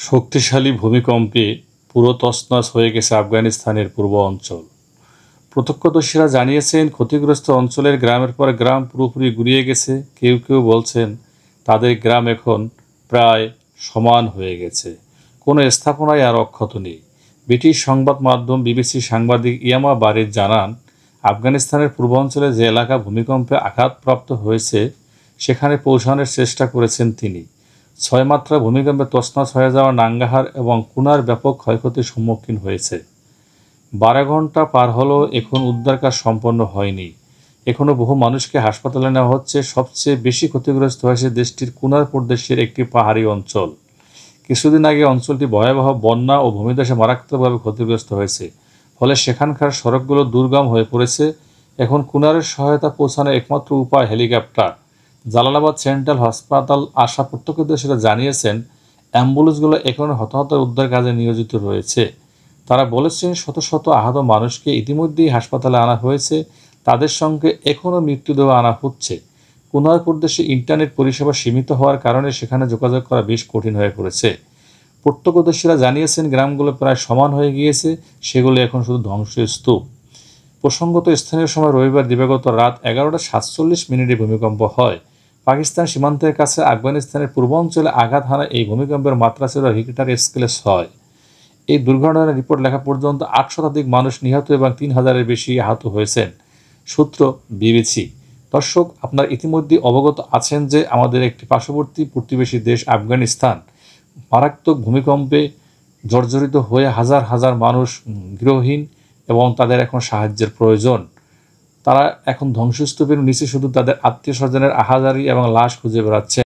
শক্তিশালী ভূমিকম্পে পুরো তছনছ হয়ে গেছে আফগানিস্তানের পূর্ব অঞ্চল। প্রত্যক্ষদর্শীরা জানিয়েছেন, ক্ষতিগ্রস্ত অঞ্চলের গ্রামের পর গ্রাম পুরোপুরি গুঁড়িয়ে গেছে। কেউ কেউ বলছেন তাদের গ্রাম এখন প্রায় সমান হয়ে গেছে, কোনো স্থাপনাই আর অক্ষত নেই। ব্রিটিশ সংবাদ মাধ্যম বিবিসির সাংবাদিক ইয়ামা বারিদ জানান, আফগানিস্তানের পূর্বাঞ্চলে যে এলাকা ভূমিকম্পে আঘাতপ্রাপ্ত হয়েছে সেখানে পৌঁছানোর চেষ্টা করেছেন তিনি। 6 মাত্রা ভূমিকম্পে তছনছ হয়ে যাওয়া নাঙ্গাহার এবং কুনার ব্যাপক ক্ষয়ক্ষতির সম্মুখীন হয়েছে। 12 ঘন্টা পার হলেও এখন উদ্ধার কাজ সম্পন্ন হয়নি। এখনও বহু মানুষকে হাসপাতালে নেওয়া হচ্ছে। সবচেয়ে বেশি ক্ষতিগ্রস্ত হয়েছে দেশটির কুনার প্রদেশের একটি পাহাড়ি অঞ্চল। কিছুদিন আগে অঞ্চলটি ভয়াবহ বন্যা ও ভূমিধসে মারাত্মকভাবে ক্ষতিগ্রস্ত হয়েছে, ফলে সেখানকার সড়কগুলো দুর্গম হয়ে পড়েছে। এখন কুনারের সহায়তা পৌঁছানোর একমাত্র উপায় হেলিকপ্টার। জালালাবাদ সেন্ট্রাল হাসপাতাল আসা প্রত্যক্ষদর্শীরা জানিয়েছেন, অ্যাম্বুলেন্সগুলো এখনও হতাহত উদ্ধার কাজে নিয়োজিত রয়েছে। তারা বলেছেন, শত শত আহত মানুষকে ইতিমধ্যেই হাসপাতালে আনা হয়েছে, তাদের সঙ্গে এখনও মৃতদেহ আনা হচ্ছে। কুনার প্রদেশে ইন্টারনেট পরিষেবা সীমিত হওয়ার কারণে সেখানে যোগাযোগ করা বেশ কঠিন হয়ে পড়েছে। প্রত্যক্ষদর্শীরা জানিয়েছেন, গ্রামগুলো প্রায় সমান হয়ে গিয়েছে, সেগুলো এখন শুধু ধ্বংসের স্তূপ। প্রসঙ্গত, স্থানীয় সময় রবিবার দিবাগত রাত 11:47 ভূমিকম্প হয়। পাকিস্তান সীমান্তের কাছে আফগানিস্তানের পূর্বাঞ্চলে আঘাত হানা এই ভূমিকম্পের মাত্রা ছিল রিক্টার স্কেলে 6। এই দুর্ঘটনার রিপোর্ট লেখা পর্যন্ত 8 শতাধিক মানুষ নিহত এবং 3000-এর বেশি আহত হয়েছেন। সূত্র বিবিসি। দর্শক, আপনারা ইতিমধ্যেই অবগত আছেন যে আমাদের একটি পার্শ্ববর্তী প্রতিবেশী দেশ আফগানিস্তান মারাত্মক ভূমিকম্পে জর্জরিত হয়ে হাজার হাজার মানুষ গৃহহীন এবং তাদের এখন সাহায্যের প্রয়োজন। তারা এখন ধ্বংসস্তূপের নিচে শুধু তাদের আত্মীয় স্বজনের আহাজারি এবং লাশ খুঁজে বেড়াচ্ছে।